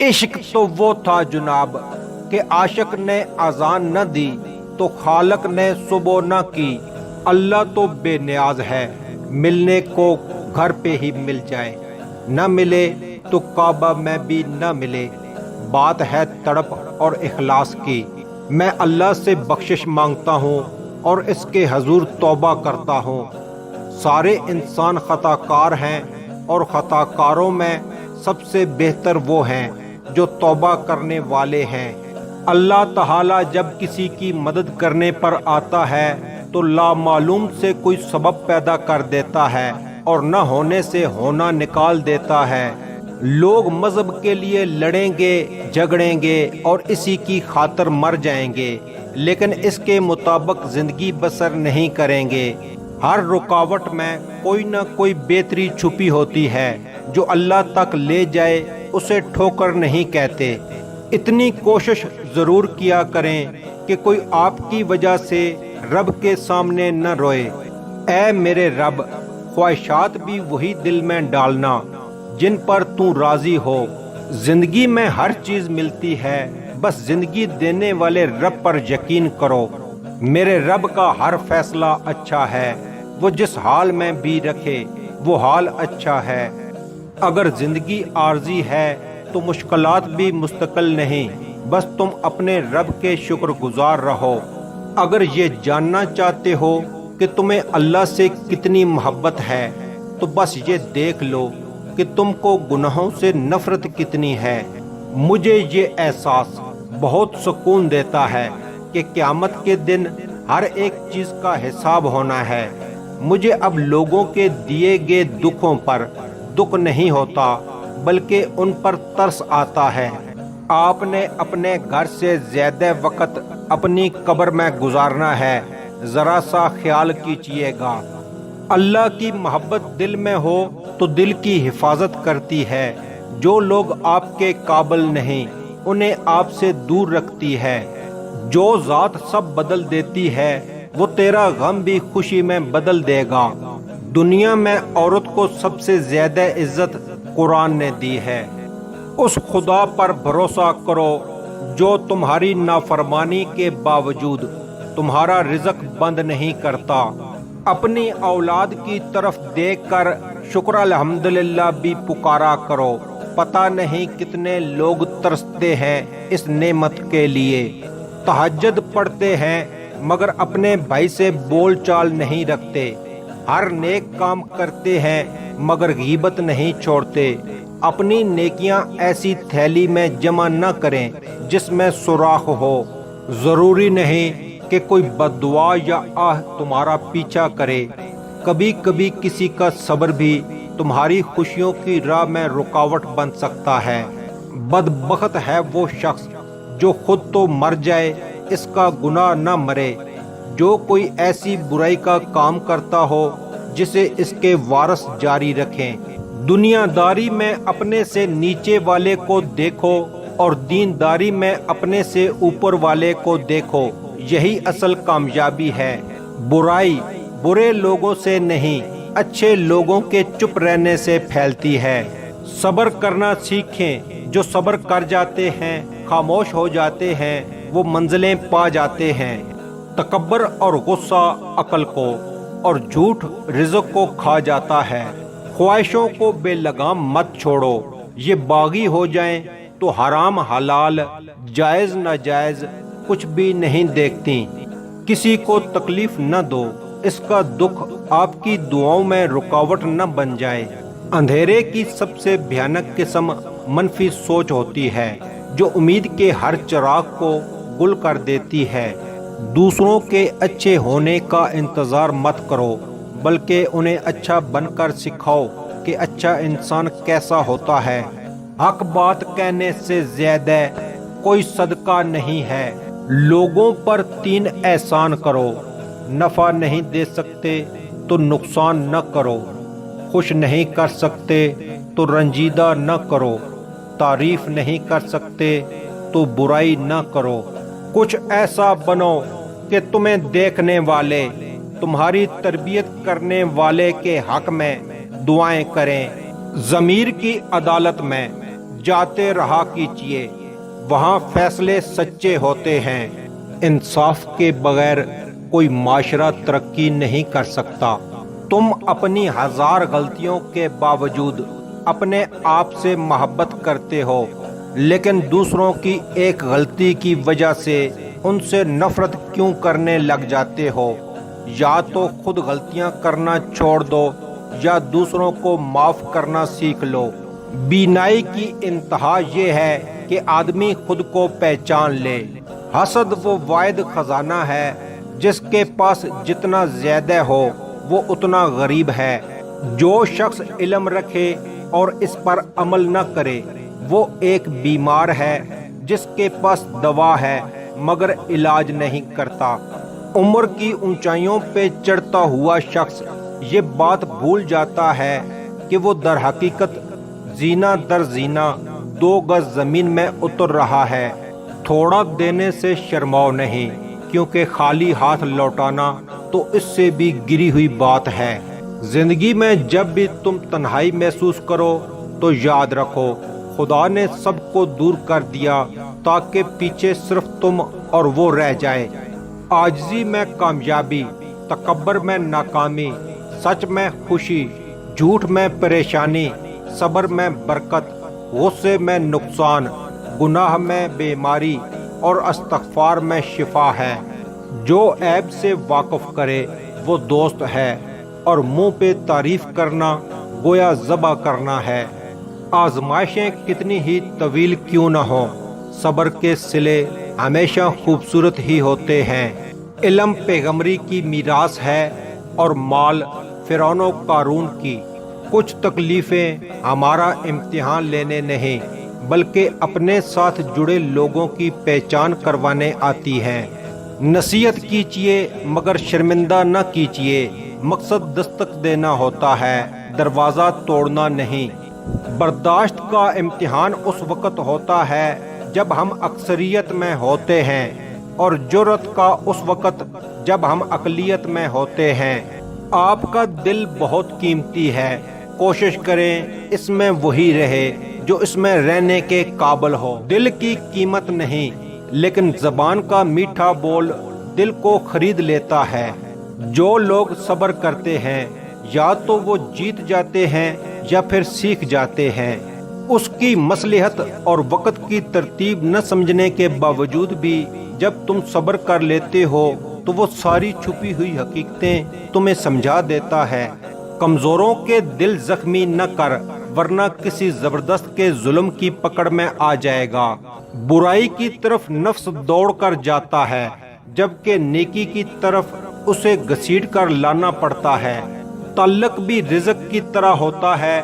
عشق تو وہ تھا جناب کہ عاشق نے اذان نہ دی تو خالق نے صبح نہ کی۔ اللہ تو بے نیاز ہے، ملنے کو گھر پہ ہی مل جائے، نہ ملے تو کعبہ میں بھی نہ ملے۔ بات ہے تڑپ اور اخلاص کی، میں اللہ سے بخشش مانگتا ہوں اور اس کے حضور توبہ کرتا ہوں۔ سارے انسان خطا کار ہیں اور خطا کاروں میں سب سے بہتر وہ ہیں جو توبہ کرنے والے ہیں۔ اللہ تعالیٰ جب کسی کی مدد کرنے پر آتا ہے تو لامعلوم سے کوئی سبب پیدا کر دیتا ہے اور نہ ہونے سے ہونا نکال دیتا ہے۔ لوگ مذہب کے لیے لڑیں گے، جھگڑیں گے اور اسی کی خاطر مر جائیں گے، لیکن اس کے مطابق زندگی بسر نہیں کریں گے۔ ہر رکاوٹ میں کوئی نہ کوئی بہتری چھپی ہوتی ہے، جو اللہ تک لے جائے اسے ٹھوکر نہیں کہتے۔ اتنی کوشش ضرور کیا کریں کہ کوئی آپ کی وجہ سے رب کے سامنے نہ روئے۔ اے میرے رب، خواہشات بھی وہی دل میں ڈالنا جن پر تو راضی ہو۔ زندگی میں ہر چیز ملتی ہے، بس زندگی دینے والے رب پر یقین کرو۔ میرے رب کا ہر فیصلہ اچھا ہے، وہ جس حال میں بھی رکھے وہ حال اچھا ہے۔ اگر زندگی عارضی ہے تو مشکلات بھی مستقل نہیں، بس تم اپنے رب کے شکر گزار رہو۔ اگر یہ جاننا چاہتے ہو کہ تمہیں اللہ سے کتنی محبت ہے تو بس یہ دیکھ لو کہ تم کو گناہوں سے نفرت کتنی ہے۔ مجھے یہ احساس بہت سکون دیتا ہے کہ قیامت کے دن ہر ایک چیز کا حساب ہونا ہے۔ مجھے اب لوگوں کے دیے گئے دکھوں پر دکھ نہیں ہوتا، بلکہ ان پر ترس آتا ہے۔ آپ نے اپنے گھر سے زیادہ وقت اپنی قبر میں گزارنا ہے، ذرا سا خیال کیجیے گا۔ اللہ کی محبت دل میں ہو تو دل کی حفاظت کرتی ہے۔ جو لوگ آپ کے قابل نہیں انہیں آپ سے دور رکھتی ہے۔ جو ذات سب بدل دیتی ہے وہ تیرا غم بھی خوشی میں بدل دے گا۔ دنیا میں عورت کو سب سے زیادہ عزت قرآن نے دی ہے۔ اس خدا پر بھروسہ کرو جو تمہاری نافرمانی کے باوجود تمہارا رزق بند نہیں کرتا۔ اپنی اولاد کی طرف دیکھ کر شکر الحمدللہ بھی پکارا کرو۔ پتہ نہیں کتنے لوگ ترستے ہیں اس نعمت کے لیے، تہجد پڑھتے ہیں مگر اپنے بھائی سے بول چال نہیں رکھتے، ہر نیک کام کرتے ہیں مگر غیبت نہیں چھوڑتے۔ اپنی نیکیاں ایسی تھیلی میں جمع نہ کریں جس میں سوراخ ہو۔ ضروری نہیں کہ کوئی بد دعا یا آہ تمہارا پیچھا کرے، کبھی کبھی کسی کا صبر بھی تمہاری خوشیوں کی راہ میں رکاوٹ بن سکتا ہے۔ بدبخت ہے وہ شخص جو خود تو مر جائے اس کا گناہ نہ مرے۔ جو کوئی ایسی برائی کا کام کرتا ہو جسے اس کے وارث جاری رکھیں۔ دنیا داری میں اپنے سے نیچے والے کو دیکھو اور دینداری میں اپنے سے اوپر والے کو دیکھو، یہی اصل کامیابی ہے۔ برائی برے لوگوں سے نہیں، اچھے لوگوں کے چپ رہنے سے پھیلتی ہے۔ صبر کرنا سیکھیں، جو صبر کر جاتے ہیں خاموش ہو جاتے ہیں، وہ منزلیں پا جاتے ہیں۔ تکبر اور غصہ عقل کو اور جھوٹ رزق کو کھا جاتا ہے۔ خواہشوں کو بے لگام مت چھوڑو، یہ باغی ہو جائیں تو حرام حلال جائز ناجائز کچھ بھی نہیں دیکھتی۔ کسی کو تکلیف نہ دو، اس کا دکھ آپ کی دعاؤں میں رکاوٹ نہ بن جائے۔ اندھیرے کی سب سے بھیانک قسم منفی سوچ ہوتی ہے جو امید کے ہر چراغ کو گل کر دیتی ہے۔ دوسروں کے اچھے ہونے کا انتظار مت کرو، بلکہ انہیں اچھا بن کر سکھاؤ کہ اچھا انسان کیسا ہوتا ہے۔ حق بات کہنے سے زیادہ کوئی صدقہ نہیں ہے۔ لوگوں پر 3 احسان کرو، نفع نہیں دے سکتے تو نقصان نہ کرو، خوش نہیں کر سکتے تو رنجیدہ نہ کرو، تعریف نہیں کر سکتے تو برائی نہ کرو۔ کچھ ایسا بنو کہ تمہیں دیکھنے والے تمہاری تربیت کرنے والے کے حق میں دعائیں کریں۔ ضمیر کی عدالت میں جاتے رہا کیجیے، وہاں فیصلے سچے ہوتے ہیں۔ انصاف کے بغیر کوئی معاشرہ ترقی نہیں کر سکتا۔ تم اپنی ہزار غلطیوں کے باوجود اپنے آپ سے محبت کرتے ہو، لیکن دوسروں کی ایک غلطی کی وجہ سے ان سے نفرت کیوں کرنے لگ جاتے ہو؟ یا تو خود غلطیاں کرنا چھوڑ دو یا دوسروں کو معاف کرنا سیکھ لو۔ بینائی کی انتہا یہ ہے کہ آدمی خود کو پہچان لے۔ حسد وہ واحد خزانہ ہے جس کے پاس جتنا زیادہ ہو وہ اتنا غریب ہے۔ جو شخص علم رکھے اور اس پر عمل نہ کرے وہ ایک بیمار ہے جس کے پاس دوا ہے مگر علاج نہیں کرتا۔ عمر کی اونچائیوں پہ چڑھتا ہوا شخص یہ بات بھول جاتا ہے کہ وہ در حقیقت زینہ در زینہ 2 گز زمین میں اتر رہا ہے۔ تھوڑا دینے سے شرماؤ نہیں، کیونکہ خالی ہاتھ لوٹانا تو اس سے بھی گری ہوئی بات ہے۔ زندگی میں جب بھی تم تنہائی محسوس کرو تو یاد رکھو خدا نے سب کو دور کر دیا تاکہ پیچھے صرف تم اور وہ رہ جائے۔ عاجزی میں کامیابی، تکبر میں ناکامی، سچ میں خوشی، جھوٹ میں پریشانی، صبر میں برکت، غصے میں نقصان، گناہ میں بیماری اور استغفار میں شفا ہے۔ جو عیب سے واقف کرے وہ دوست ہے، اور منہ پہ تعریف کرنا گویا ذبح کرنا ہے۔ آزمائشیں کتنی ہی طویل کیوں نہ ہوں، صبر کے صلے ہمیشہ خوبصورت ہی ہوتے ہیں۔ علم پیغمبری کی میراث ہے اور مال فرعون و قارون کی۔ کچھ تکلیفیں ہمارا امتحان لینے نہیں بلکہ اپنے ساتھ جڑے لوگوں کی پہچان کروانے آتی ہیں۔ نصیحت کیجیے مگر شرمندہ نہ کیجیے، مقصد دستک دینا ہوتا ہے، دروازہ توڑنا نہیں۔ برداشت کا امتحان اس وقت ہوتا ہے جب ہم اکثریت میں ہوتے ہیں، اور جرأت کا اس وقت جب ہم اقلیت میں ہوتے ہیں۔ آپ کا دل بہت قیمتی ہے، کوشش کریں اس میں وہی رہے جو اس میں رہنے کے قابل ہو۔ دل کی قیمت نہیں لیکن زبان کا میٹھا بول دل کو خرید لیتا ہے۔ جو لوگ صبر کرتے ہیں یا تو وہ جیت جاتے ہیں یا پھر سیکھ جاتے ہیں۔ اس کی مصلحت اور وقت کی ترتیب نہ سمجھنے کے باوجود بھی جب تم صبر کر لیتے ہو تو وہ ساری چھپی ہوئی حقیقتیں تمہیں سمجھا دیتا ہے۔ کمزوروں کے دل زخمی نہ کر ورنہ کسی زبردست کے ظلم کی پکڑ میں آ جائے گا۔ برائی کی طرف نفس دوڑ کر جاتا ہے جبکہ نیکی کی طرف اسے گھسیٹ کر لانا پڑتا ہے۔ تعلق بھی رزق کی طرح ہوتا ہے،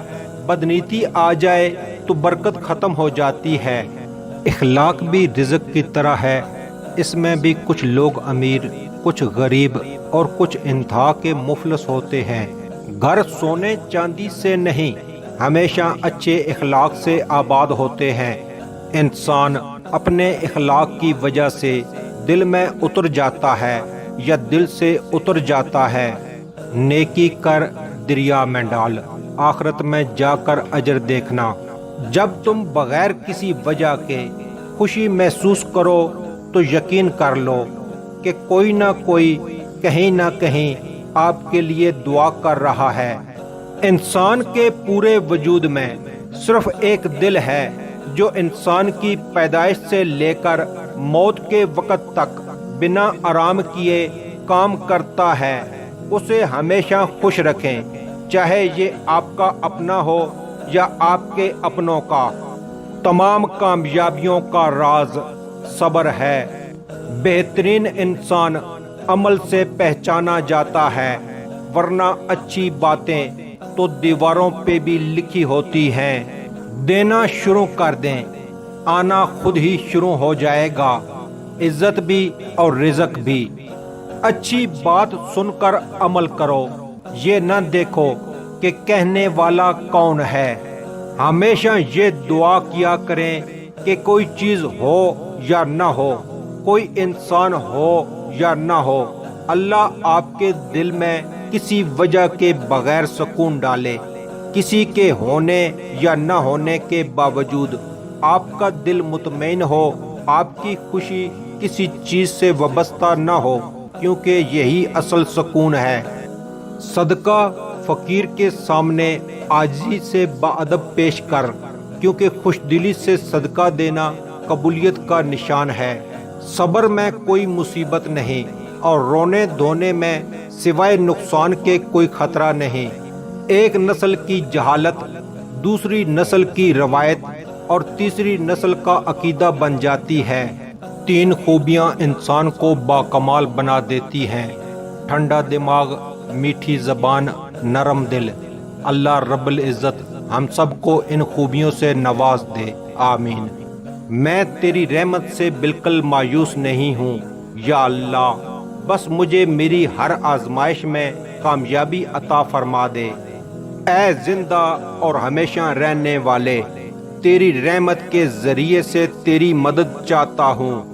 بدنیتی آ جائے تو برکت ختم ہو جاتی ہے۔ اخلاق بھی رزق کی طرح ہے، اس میں بھی کچھ لوگ امیر، کچھ غریب اور کچھ انتہا کے مفلس ہوتے ہیں۔ گھر سونے چاندی سے نہیں ہمیشہ اچھے اخلاق سے آباد ہوتے ہیں۔ انسان اپنے اخلاق کی وجہ سے دل میں اتر جاتا ہے یا دل سے اتر جاتا ہے۔ نیکی کر دریا میں ڈال، آخرت میں جا کر اجر دیکھنا۔ جب تم بغیر کسی وجہ کے خوشی محسوس کرو تو یقین کر لو کہ کوئی نہ کوئی کہیں نہ کہیں آپ کے لیے دعا کر رہا ہے۔ انسان کے پورے وجود میں صرف ایک دل ہے جو انسان کی پیدائش سے لے کر موت کے وقت تک بنا آرام کیے کام کرتا ہے۔ اسے ہمیشہ خوش رکھیں، چاہے یہ آپ کا اپنا ہو یا آپ کے اپنوں کا۔ تمام کامیابیوں کا راز صبر ہے۔ بہترین انسان عمل سے پہچانا جاتا ہے، ورنہ اچھی باتیں تو دیواروں پہ بھی لکھی ہوتی ہیں۔ دینا شروع کر دیں، آنا خود ہی شروع ہو جائے گا، عزت بھی اور رزق بھی۔ اچھی بات سن کر عمل کرو، یہ نہ دیکھو کہ کہنے والا کون ہے۔ ہمیشہ یہ دعا کیا کریں کہ کوئی چیز ہو یا نہ ہو، کوئی انسان ہو یا نہ ہو، اللہ آپ کے دل میں کسی وجہ کے بغیر سکون ڈالے۔ کسی کے ہونے یا نہ ہونے کے باوجود آپ کا دل مطمئن ہو، آپ کی خوشی کسی چیز سے وابستہ نہ ہو، کیونکہ یہی اصل سکون ہے۔ صدقہ فقیر کے سامنے عاجزی سے باادب پیش کر، کیونکہ خوش دلی سے صدقہ دینا قبولیت کا نشان ہے۔ صبر میں کوئی مصیبت نہیں اور رونے دھونے میں سوائے نقصان کے کوئی خطرہ نہیں۔ ایک نسل کی جہالت دوسری نسل کی روایت اور تیسری نسل کا عقیدہ بن جاتی ہے۔ 3 خوبیاں انسان کو باکمال بنا دیتی ہیں: ٹھنڈا دماغ، میٹھی زبان، نرم دل۔ اللہ رب العزت ہم سب کو ان خوبیوں سے نواز دے، آمین۔ میں تیری رحمت سے بالکل مایوس نہیں ہوں یا اللہ، بس مجھے میری ہر آزمائش میں کامیابی عطا فرما دے۔ اے زندہ اور ہمیشہ رہنے والے، تیری رحمت کے ذریعے سے تیری مدد چاہتا ہوں۔